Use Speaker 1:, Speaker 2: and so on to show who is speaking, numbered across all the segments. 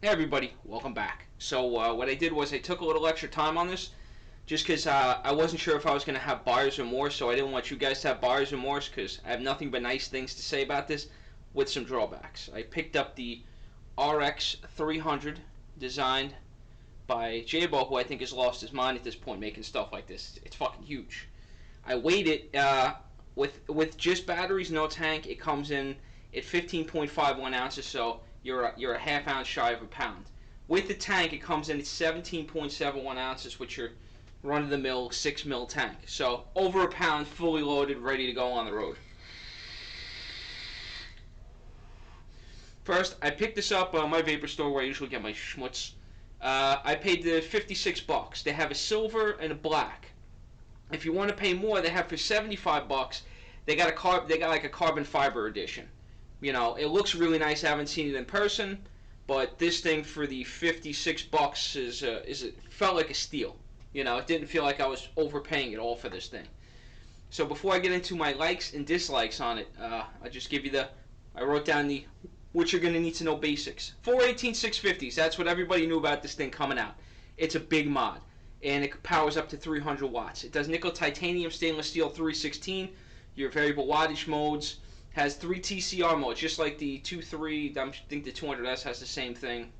Speaker 1: Hey everybody, welcome back. So what I did was I took a little extra time on this just because I wasn't sure if I was going to have buyer's remorse, so I didn't want you guys to have buyer's remorse because I have nothing but nice things to say about this with some drawbacks. I picked up the RX300 designed by J-Bo, who I think has lost his mind at this point making stuff like this. It's fucking huge. I weighed it with just batteries, no tank. It comes in at 15.51 ounces, so you're a half ounce shy of a pound. With the tank, it comes in at 17.71 ounces, which your run-of-the-mill 6 mil tank. So over a pound, fully loaded, ready to go on the road. First, I picked this up at my vapor store where I usually get my schmutz. I paid the 56 bucks. They have a silver and a black. If you want to pay more, they have for 75 bucks. They got like a carbon fiber edition. You know, it looks really nice. I haven't seen it in person, but this thing for the 56 bucks it felt like a steal. You know, it didn't feel like I was overpaying at all for this thing. So before I get into my likes and dislikes on it, I'll just give you I wrote down what you're going to need to know basics. 418-650s, that's what everybody knew about this thing coming out. It's a big mod, and it powers up to 300 watts. It does nickel, titanium, stainless steel 316, your variable wattage modes. Has 3 TCR modes, just like the 2.3, I think the 200S has the same thing.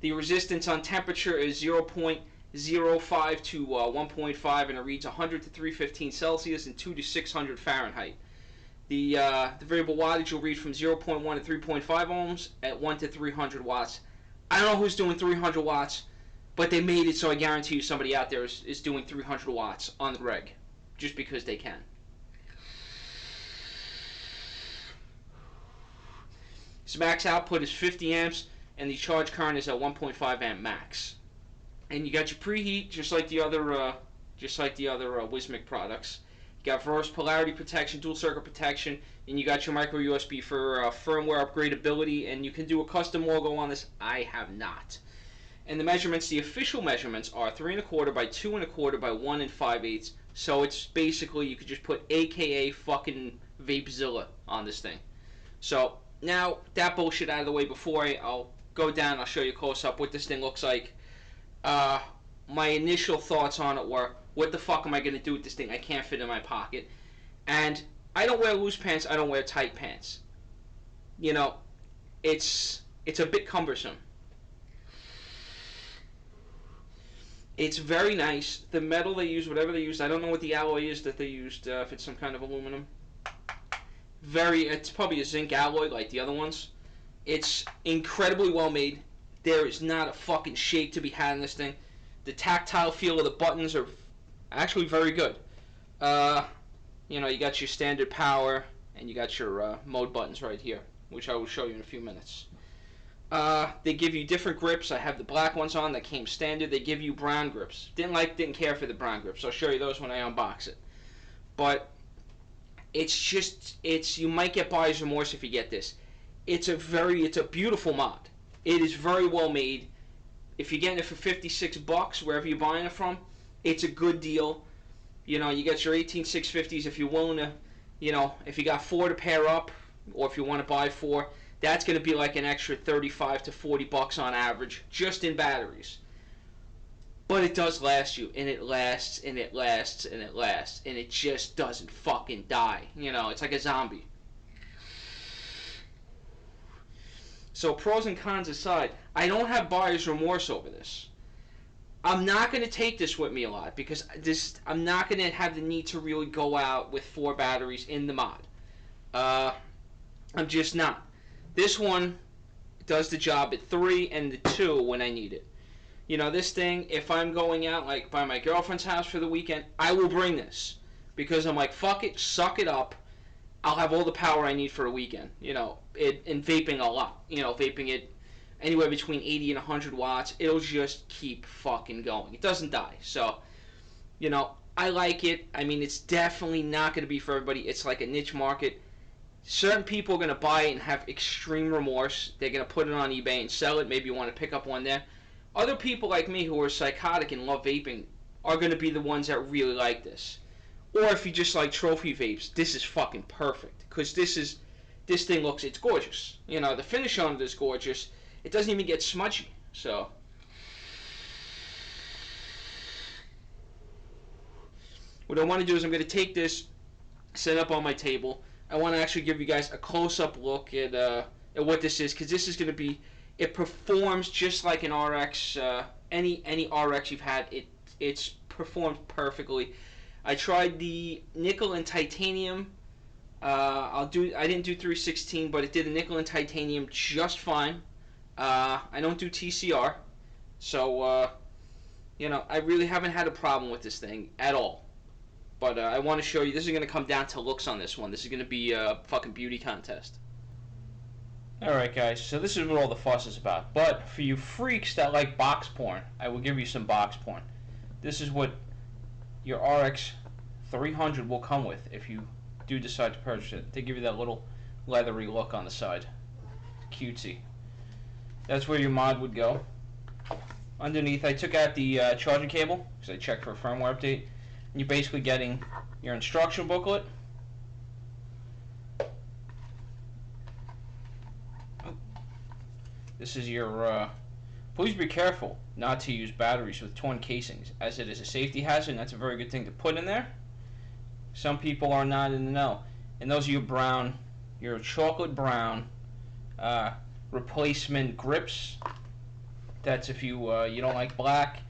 Speaker 1: The resistance on temperature is 0.05 to 1.5, and it reads 100 to 315 Celsius and 2 to 600 Fahrenheit. The variable wattage will read from 0.1 to 3.5 ohms at 1 to 300 watts. I don't know who's doing 300 watts, but they made it so I guarantee you somebody out there is doing 300 watts on the reg, just because they can. Its max output is 50 amps, and the charge current is at 1.5 amp max. And you got your preheat, just like the other Wismec products. You got reverse polarity protection, dual circuit protection, and you got your micro USB for firmware upgradability. And you can do a custom logo on this. I have not. And the measurements, the official measurements, are 3 1/4 by 2 1/4 by 1 5/8. So it's basically you could just put AKA fucking Vapezilla on this thing. So now, that bullshit out of the way before I'll go down, I'll show you close up what this thing looks like. My initial thoughts on it were, what the fuck am I going to do with this thing? I can't fit in my pocket. And I don't wear loose pants, I don't wear tight pants. You know, it's a bit cumbersome. It's very nice. The metal they use, whatever they used, I don't know what the alloy is that they used, if it's some kind of aluminum. It's probably a zinc alloy like the other ones. It's incredibly well made. There is not a fucking shake to be had in this thing. The tactile feel of the buttons are actually very good. You know, you got your standard power and you got your mode buttons right here, which I will show you in a few minutes. They give you different grips. I have the black ones on that came standard. They give you brown grips. Didn't care for the brown grips. I'll show you those when I unbox it. But you might get buyer's remorse if you get this. It's a beautiful mod. It is very well made. If you're getting it for 56 bucks, wherever you're buying it from, it's a good deal. You know, you get your 18650s if you're willing to, you know, if you got 4 to pair up, or if you want to buy 4, that's going to be like an extra 35 to 40 bucks on average, just in batteries. But it does last you, and it lasts, and it lasts, and it lasts, and it just doesn't fucking die. You know, it's like a zombie. So pros and cons aside, I don't have buyer's remorse over this. I'm not going to take this with me a lot, because I'm not going to have the need to really go out with 4 batteries in the mod. I'm just not. This one does the job at 3 and the 2 when I need it. You know, this thing, if I'm going out, like, by my girlfriend's house for the weekend, I will bring this. Because I'm like, fuck it, suck it up. I'll have all the power I need for a weekend. You know, and vaping a lot. You know, vaping it anywhere between 80 and 100 watts. It'll just keep fucking going. It doesn't die. So, you know, I like it. I mean, it's definitely not going to be for everybody. It's like a niche market. Certain people are going to buy it and have extreme remorse. They're going to put it on eBay and sell it. Maybe you want to pick up one there. Other people like me who are psychotic and love vaping are going to be the ones that really like this. Or if you just like trophy vapes, this is fucking perfect. Because this thing looks, it's gorgeous. You know, the finish on it is gorgeous. it doesn't even get smudgy. So what I want to do is I'm going to take this, set it up on my table. I want to actually give you guys a close-up look at what this is, because this is going to be, it performs just like an RX, any RX you've had. It's performed perfectly. I tried the nickel and titanium. I didn't do 316, but it did the nickel and titanium just fine. I don't do TCR, so you know, I really haven't had a problem with this thing at all. But I want to show you, this is going to come down to looks on this one. This is going to be a fucking beauty contest. Alright guys, so this is what all the fuss is about. But for you freaks that like box porn, I will give you some box porn. This is what your RX300 will come with if you do decide to purchase it. They give you that little leathery look on the side. Cutesy. That's where your mod would go. Underneath, I took out the charging cable because I checked for a firmware update. And you're basically getting your instruction booklet. This is your, please be careful not to use batteries with torn casings, as it is a safety hazard, and that's a very good thing to put in there. Some people are not in the know. And those are your brown, your chocolate brown replacement grips. That's if you you don't like black,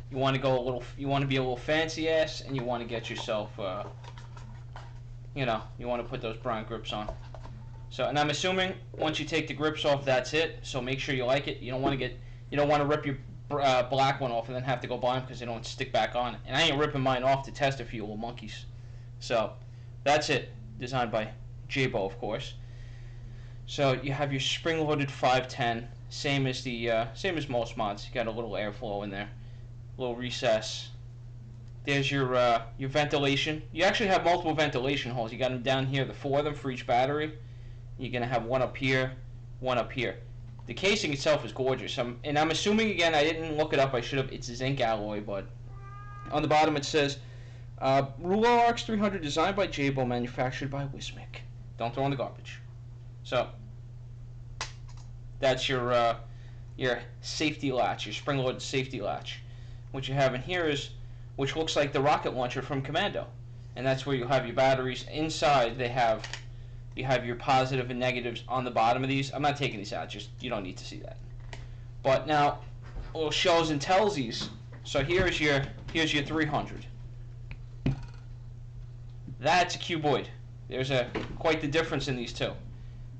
Speaker 1: you want to go a little, you want to be a little fancy ass, and you want to get yourself, you know, you want to put those brown grips on. So, and I'm assuming once you take the grips off, that's it. So make sure you like it. You don't want to rip your black one off and then have to go buy them because they don't stick back on. And I ain't ripping mine off to test it for you little monkeys. So that's it. Designed by Jabo, of course. So you have your spring-loaded 510, same as most mods. You got a little airflow in there, a little recess. There's your ventilation. You actually have multiple ventilation holes. You got them down here, the 4 of them for each battery. You're going to have one up here, one up here. The casing itself is gorgeous. And I'm assuming, again, I didn't look it up. I should have. It's a zinc alloy, but on the bottom it says, Ruler RX300 designed by Jabo, manufactured by Wismec. Don't throw in the garbage. So, that's your safety latch, your spring-loaded safety latch. What you have in here is, which looks like the rocket launcher from Commando. And that's where you'll have your batteries. Inside, you have your positive and negatives on the bottom of these. I'm not taking these out, just you don't need to see that. But now, little shows and tellsies. So here's your 300. That's a cuboid. There's quite the difference in these two.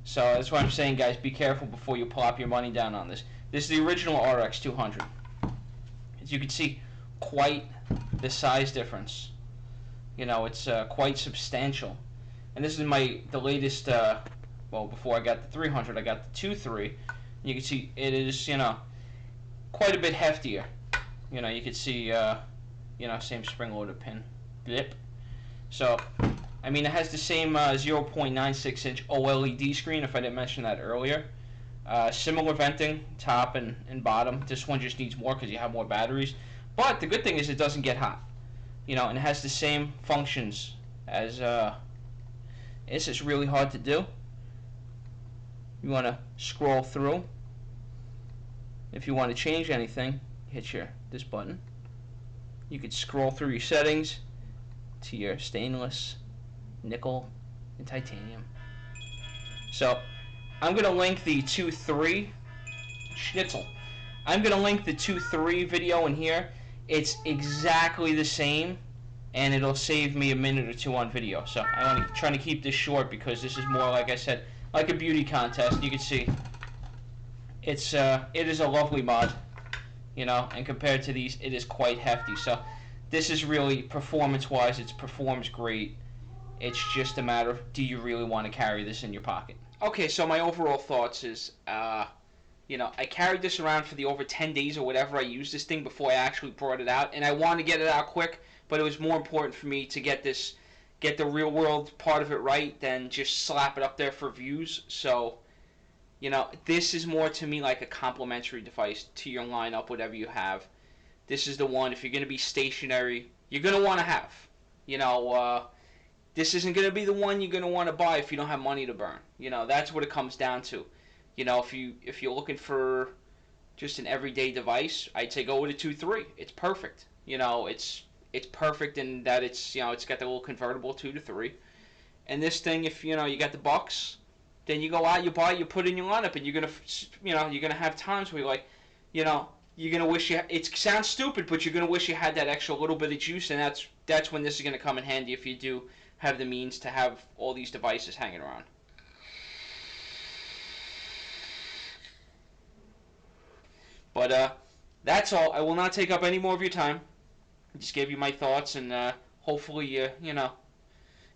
Speaker 1: So that's why I'm saying, guys, be careful before you plop your money down on this. This is the original RX200. As you can see, quite the size difference. You know, it's quite substantial. And this is the latest, well, before I got the 300, I got the 2.3. You can see it is, you know, quite a bit heftier. You know, you can see, you know, same spring-loaded pin. Blip. So, I mean, it has the same 0.96 inch OLED screen, if I didn't mention that earlier. Similar venting, top and bottom. This one just needs more because you have more batteries. But the good thing is it doesn't get hot. You know, and it has the same functions as, it's just really hard to do. You want to scroll through. If you want to change anything, hit this button. You could scroll through your settings to your stainless, nickel, and titanium. So, I'm going to link the 2.3 schnitzel. I'm going to link the 2.3 video in here. It's exactly the same, and it'll save me a minute or two on video. So I'm trying to keep this short because this is more, like I said, like a beauty contest. You can see it is a lovely mod, you know, and compared to these, it is quite hefty. So this is really, performance-wise, it performs great. It's just a matter of, do you really want to carry this in your pocket? Okay, so my overall thoughts is, you know, I carried this around for the over 10 days or whatever I used this thing before I actually brought it out, and I wanted to get it out quick. But it was more important for me to get the real world part of it right than just slap it up there for views. So, you know, this is more to me like a complementary device to your lineup, whatever you have. This is the one, if you're going to be stationary, you're going to want to have. You know, this isn't going to be the one you're going to want to buy if you don't have money to burn. You know, that's what it comes down to. You know, if you're looking for just an everyday device, I'd say go with a 2.3. It's perfect. You know, it's perfect in that it's, you know, it's got the little convertible 2 to 3. And this thing, if you know you got the bucks, then you go out, you buy it, you put it in your lineup, and you're gonna, you know, you're gonna have times where you're like, you know, you're gonna wish you. It sounds stupid, but you're gonna wish you had that extra little bit of juice, and that's when this is gonna come in handy if you do have the means to have all these devices hanging around. But that's all. I will not take up any more of your time. I just gave you my thoughts, and hopefully, you know,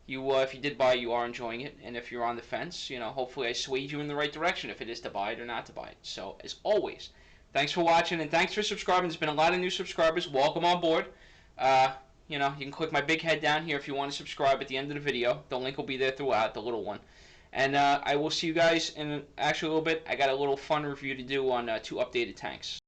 Speaker 1: you if you did buy, you are enjoying it, and if you're on the fence, you know, hopefully I swayed you in the right direction if it is to buy it or not to buy it. So as always, thanks for watching and thanks for subscribing. There's been a lot of new subscribers. Welcome on board. Uh, you know, you can click my big head down here if you want to subscribe at the end of the video. The link will be there throughout, the little one. And I will see you guys in actually a little bit. I got a little fun review to do on 2 updated tanks.